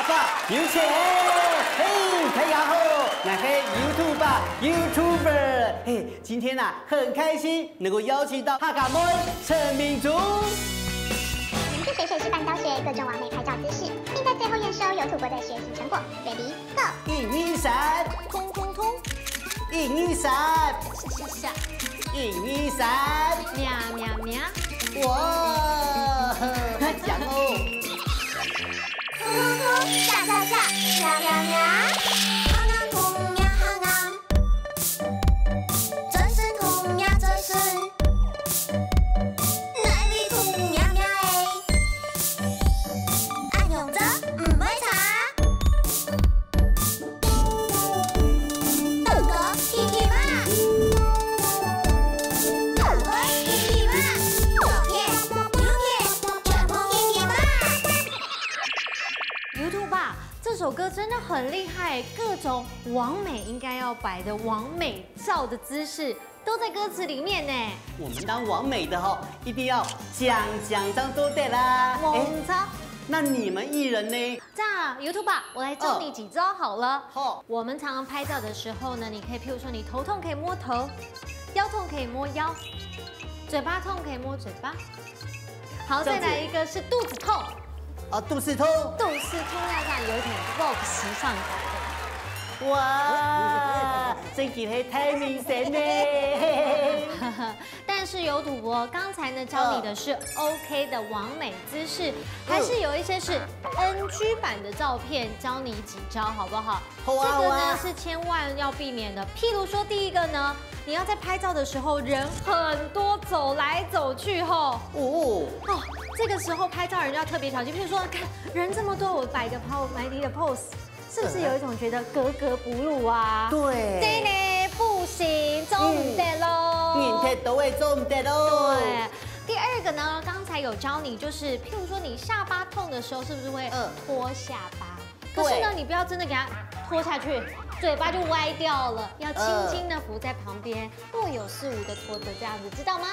爸有请！嘿，大家好，我是 YouTuber， 嘿，今天呐很开心能够邀请到哈嘎妹陈明竹。明治水水示范教学各种完美拍照姿势，并在最后验收有土博的学习成果。Ready Go！ 1、2、3，通通通！1、2、3，下下1、2、3，喵喵喵！哇，讲哦！通通通下下下，喵喵喵！行行通喵行行，真是通喵真是，哪里通喵喵哎？爱用着唔会查，豆哥听听嘛，大哥听听嘛，左片右片全部听听嘛。YouTube 吧，这首歌真的很厉害，各种完美应该要摆的完美照的姿势都在歌词里面呢。我们当完美的哈，一定要讲张都对啦。猛操！那你们艺人呢？这样 YouTube 吧，我来教你几招好了。好，我们常常拍照的时候呢，你可以譬如说你头痛可以摸头，腰痛可以摸腰，嘴巴痛可以摸嘴巴。好，再来一个是肚子痛。肚子痛。肚子痛要这样有一点 Vogue 时尚感的。哇，这集黑太明显呢。但是有土博刚才呢教你的是 OK 的完美姿势，还是有一些是 NG 版的照片，教你几招好不好？好啊，这个呢是千万要避免的。譬如说第一个呢，你要在拍照的时候人很多，走来走去吼。这个时候拍照人就要特别小心。譬如说，看人这么多，我摆个你的 pose， 是不是有一种觉得格格不入啊？对。对呢，不行，做唔得咯。面贴都会做唔得咯。对。第二个呢，刚才有教你，就是譬如说你下巴痛的时候，是不是会拖下巴？可是呢，你不要真的给它拖下去，嘴巴就歪掉了，要轻轻的扶在旁边，若有似无的拖着这样子，知道吗？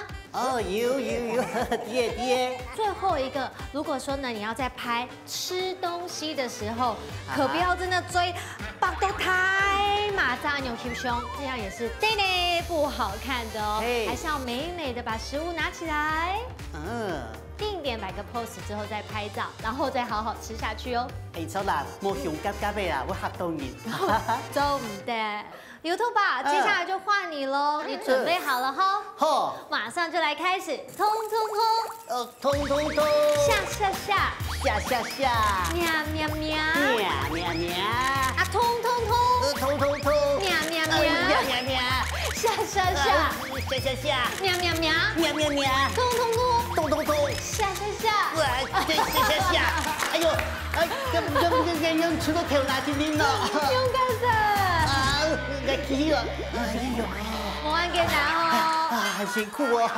有，爹。最后一个，如果说呢，你要在拍吃东西的时候，可不要真的追把都太马扎扭曲胸，这样也是对呢不好看的哦，还是要美美的把食物拿起来，定点摆个 pose 之后再拍照，然后再好好吃下去哦。错啦，冇熊夹夹的啦，我吓到你。做唔得。YouTube 吧，接下来就换你喽，你准备好了哈？好，马上就来开始，通通通，通，下，下，喵，通，喵，下，喵，通，下，哎呦，用出个头拿去拎了。勇敢的。来踢了，哎呦，我按给拿哦。很辛苦哦。